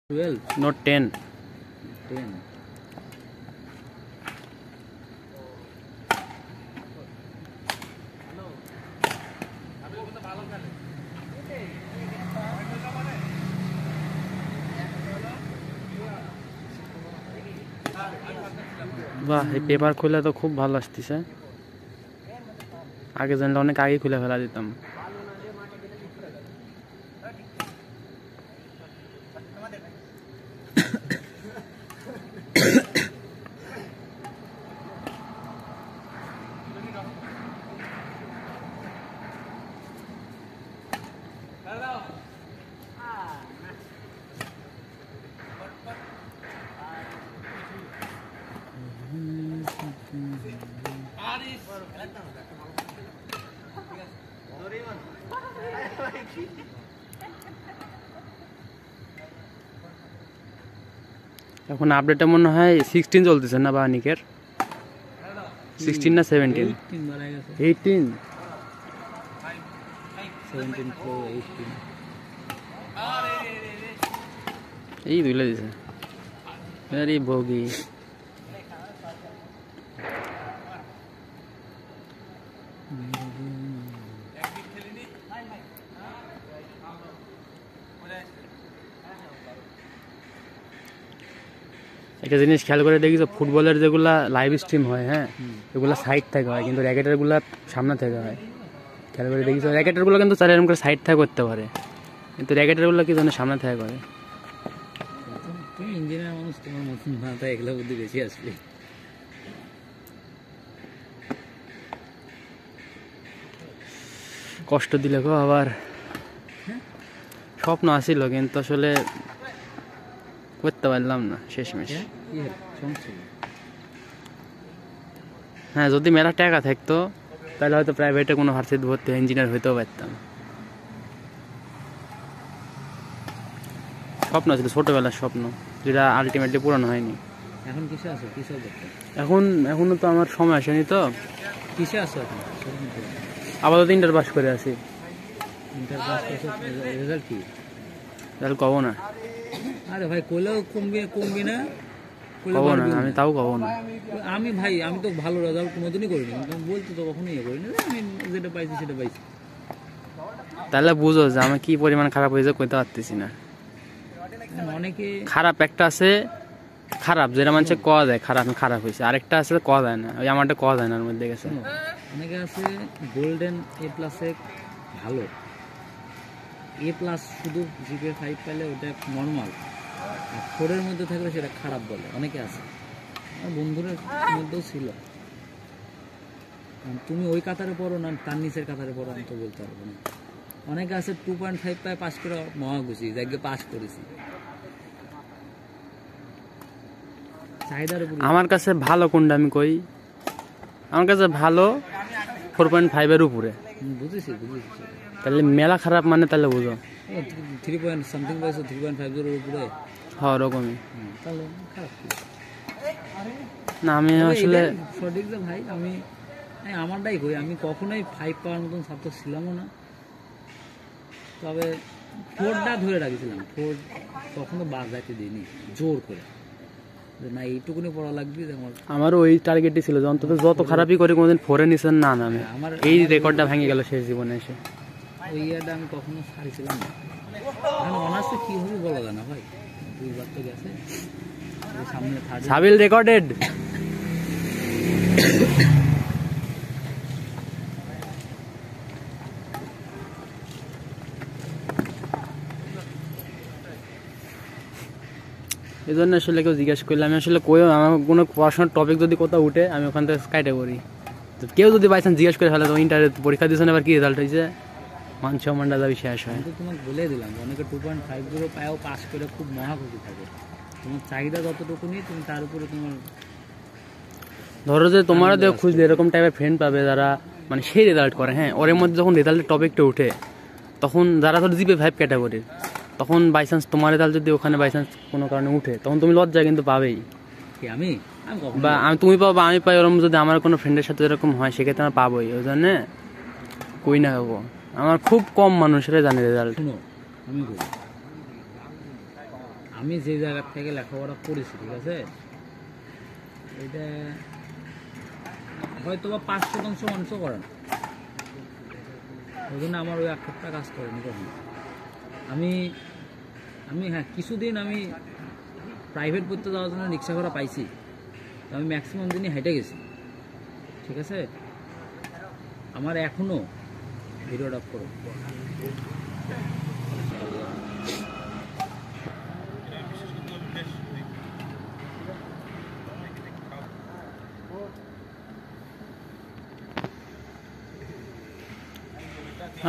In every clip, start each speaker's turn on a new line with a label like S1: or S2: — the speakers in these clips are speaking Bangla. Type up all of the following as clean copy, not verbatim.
S1: 12?
S2: Not 10.
S1: 10.
S2: বাহ, এই পেপার খুলে তো খুব ভালো আসতেছে। আগে জানলে অনেক আগে খুলে ফেলা দিতাম। এখন আপডেটটা মনে হয় 16 চলতেছে না বানিকের? 16 না 17? 18
S1: 17 Pro 18
S2: এই দুইলা দিছে। আরে বগি একটা জিনিস খেয়াল করে দেখিস, ফুটবলের যেগুলা লাইভ স্ট্রিম হয়, হ্যাঁ, এগুলা সাইড থেকে হয়, কিন্তু র্যাকেটের গুলা সামনে থেকে হয়। খেয়াল করে দেখিস, র্যাকেটের গুলো কিন্তু চার এরকম করে সাইড থেকে করতে পারে, কিন্তু র্যাকেটের গুলো কি জানে সামনে থেকে করে।
S1: তুমি ইঞ্জিনিয়ার মানুষ, তোমার মতন মাথায় এগুলো বুদ্ধি বেশি আসবে।
S2: কষ্ট দিলে গো আবার। স্বপ্ন আসিল কিন্তু আসলে করতে পারলাম না শেষমেশ। হ্যাঁ, যদি মেলা টাকা থাকতো তাহলে হয়তো প্রাইভেটে কোনো ভার্সিটি ভর্তি ইঞ্জিনিয়ার হইতেও পারতাম। স্বপ্ন ছিল, ছোটবেলার স্বপ্ন, যেটা আলটিমেটলি পূরণ হয়নি।
S1: এখন কিসে আছো, কিসে দেখতে?
S2: এখনো তো আমার সময় আসেনি। তো
S1: কিসে আছো এখন?
S2: আপাতত ইন্টার পাস করে আছি।
S1: ইন্টার পাস করছো, রেজাল্ট কি?
S2: তাহলে কব না।
S1: আরে ভাই, কইলেও কমবি না,
S2: কব না, আমি তাও কব না।
S1: আমি ভাই, আমি তো ভালো রেজাল্ট কোনোদিনই করিনি, বলতে তো কখনোই ইয়ে করিনি। আমি যেটা পাইছি সেটা পাইছি।
S2: তাহলে বুঝো যে আমি কি পরিমাণ খারাপ হয়েছে কইতে পারতেছি না।
S1: অনেকে
S2: খারাপ একটা আছে, খারাপ যেটা মানুষে কওয়া যায় খারাপ হয়েছে, আরেকটা আছে কওয়া যায় না, ওই আমারটা কওয়া যায় না, ওর মধ্যে গেছে।
S1: অনেকে আছে গোল্ডেন A+ ভালো, A+ শুধু জিপিএ 5 পাইলে ওটা নর্মাল, আর 4 এর মধ্যে থাকলে সেটা খারাপ বলে অনেকে আছে। আমার বন্ধুদের মধ্যেও ছিল। তুমি ওই কাতারে পড়ো না তার নিচের কাতারে পড়ো, আমি তো বলতে পারবো না। অনেকে আছে 2.5 পায় পাস করে মহা খুশি, যাকে পাস করেছি। চাহিদার উপর।
S2: আমার কাছে ভালো কোনটা আমি কই, আমার কাছে ভালো 4.5 এর উপরে।
S1: বুঝেছি।
S2: তাহলে মেলা খারাপ মানে তাহলে বুঝো
S1: 3 পয়েন্ট সামথিং পাইছো, 3.50 এর উপরে।
S2: হ্যাঁ, ওরকমই।
S1: তাহলে খারাপ কি
S2: না, আমি আসলে
S1: সঠিক যে ভাই, আমি আমারটাই কই, আমি কখনোই 5 পাওয়ার মতন ছাত্র ছিলামও না। তবে 4টা ধরে রাখছিলাম, 4 কখনো বাদ যাইতে দিইনি জোর করে, না এইটুকুনি পড়া লাগবে।
S2: আমারও ওই টার্গেটই ছিল যে অন্তত যত খারাপই করে কোনোদিন 4 নিচে না নামে। আমার এই রেকর্ডটা ভেঙে গেল শেষ জীবনে এসে।
S1: ওই ইয়ারটা আমি কখনো ছাড়ছিলাম না। এখন অনার্সে কি হবে বলা যায় না ভাই, 2বার তো গেছে। সামনে
S2: সাবিল রেকর্ডেড। এই জন্য আসলে কেউ জিজ্ঞাসা করলে আমি আসলে কই, আমার কোনো পড়াশোনার টপিক যদি কোথাও উঠে আমি ওখান থেকে কাইটে করি। তো কেউ যদি বাই চান্স জিজ্ঞেস করে ফেলে তো ইন্টারভিউ পরীক্ষা দিয়েছে না, আবার কি রেজাল্ট হয়েছে, মান সম্মানটা যাবি শেষ হয়।
S1: তোমাকে বলে দিলাম অনেকে 2.50 পায়ও পাস করে খুব মহা খুশি থাকে। তোমার চাহিদা যতটুকুনি তুমি তার উপরে তোমার
S2: ধরো যে তোমারও দেখ খুঁজলে এরকম টাইপের ফ্রেন্ড পাবে যারা মানে সেই রেজাল্ট করে। হ্যাঁ, ওর মধ্যে যখন রেজাল্টের টপিকটা উঠে তখন যারা ধরো জিপে 5 ক্যাটাগরির, তখন বাই চান্স তোমার রেজাল্ট যদি ওখানে বাই চান্স কোনো কারণে উঠে তখন তুমি লজ্জা কিন্তু পাবেই। বা তুমি পাবো বা আমি পাই, ওরকম যদি আমার কোনো ফ্রেন্ডের সাথে এরকম হয় সেক্ষেত্রে আমার পাবোই। ওই জন্য কই না পাবো, আমার খুব কম মানুষেরা জানে রেজাল্ট।
S1: আমি যে জায়গা থেকে লেখাপড়া করেছি, ঠিক আছে, এটা হয়তো বা 5% মানুষও করে না। ওই জন্য আমার ওই আক্ষেপটা কাজ করেনি কখনো। আমি আমি হ্যাঁ, কিছুদিন আমি প্রাইভেট পড়তে যাওয়ার জন্য রিক্সা ভাড়া পাইছি, তো আমি ম্যাক্সিমাম দিনই হেঁটে গেছি, ঠিক আছে। আমার এখনও ভিডিও ডক করো।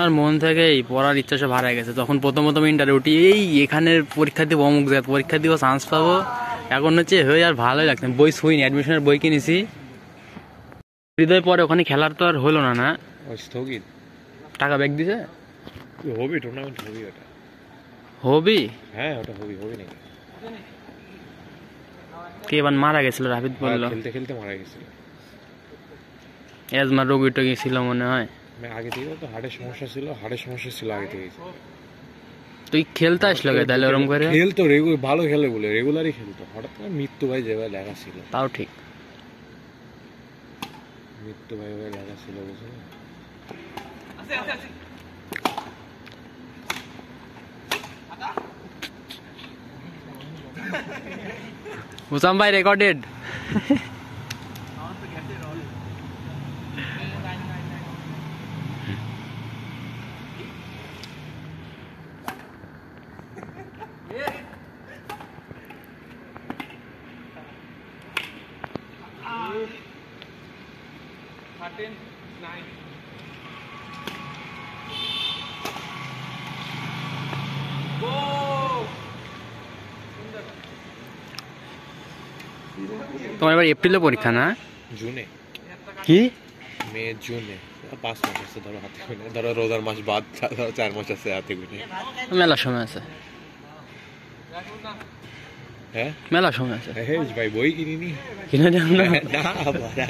S2: আর মন থেকে এই পড়ার ইচ্ছা সব হারায় গেছে। তখন প্রথম ইন্টারভিউ উঠি, এই এখানের পরীক্ষা দিব, অমুক জায়গায় পরীক্ষা দিব, চান্স পাবো। এখন হচ্ছে হয়ে আর ভালোই লাগছে। বই শুইনি, অ্যাডমিশনের বই কিনেছি। হৃদয় পরে ওখানে খেলার তো আর হলো না, না
S3: স্থগিত।
S2: টাকা ব্যাক দিছে।
S3: হবি টুর্নামেন্ট হবি, ওটা
S2: হবি?
S3: হ্যাঁ ওটা হবি নাকি?
S2: কে এবার মারা গেছিল? রাফিদ বললো
S3: খেলতে খেলতে মারা গেছিল।
S2: এজমা রোগী টোগী ছিল মনে হয়।
S3: আগে থেকে তো হার্টের সমস্যা ছিল আগে থেকে।
S2: তুই খেলতে আসলো কে তাহলে ওরম করে?
S3: খেলতো ভালো খেলে বলে রেগুলারই খেলতো। হঠাৎ করে মৃত্যু ভাই যেভাবে লেখা ছিল,
S2: তাও ঠিক।
S3: মৃত্যু ভাই লেখা ছিল, বুঝলি?
S2: হুসাম ভাই রেকর্ডেড। তোমার এবার এপ্রিলে পরীক্ষা না?
S3: জুনে।
S2: কি?
S3: মে জুনে 5 মাস আছে ধরো হাতে গুনে। ধরো রোজার মাস বাদ 4 মাস আছে হাতে গুনে।
S2: মেলা সময় আছে।
S3: হ্যাঁ
S2: মেলা সময় আছে।
S3: ভাই বই কিনিনি।
S2: কিনে দেব না?
S3: না বাড়া,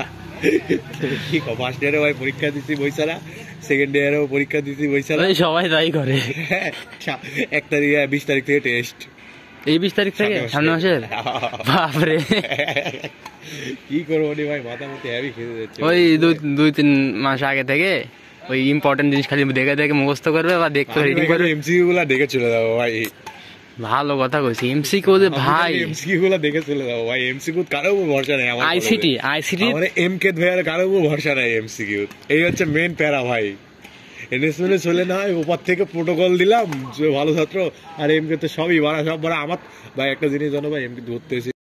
S3: কি কো, ফার্স্ট ইয়ারে ভাই পরীক্ষা দিছি বই ছাড়া, সেকেন্ড ইয়ারেও পরীক্ষা দিছি বই ছাড়া।
S2: সবাই তাই করে।
S3: 1 তারিখ 20 তারিখ থেকে টেস্ট।
S2: এই 20 তারিখ থেকে সামনে মাসের? বাপরে,
S3: কি করবো নি ভাই, মাথা মতো হেভি খেতে যাচ্ছে।
S2: ওই 2-3 মাস আগে থেকে ওই ইম্পর্টেন্ট জিনিস খালি দেখে দেখে মুখস্থ করবে বা দেখতে রিডিং করবে।
S3: এমসিকিউ গুলা দেখে চলে যাবো ভাই।
S2: ভালো কথা কইছি। এমসিকিউ যে ভাই,
S3: এমসিকিউ গুলা দেখে চলে যাবো ভাই। এমসিকিউ কারো উপর ভরসা নাই আমার।
S2: আইসিটি
S3: মানে এমকে ভাইয়ের কারো উপর ভরসা নাই এমসিকিউ। এই হচ্ছে মেন প্যারা ভাই। এনএসএমএ চলে না হয় উপর থেকে প্রোটোকল দিলাম যে ভালো ছাত্র, আর এমকে তো সবই বাড়া, সব বাড়া। আমার ভাই একটা জিনিস জানো ভাই, এমকে ধরতে এসে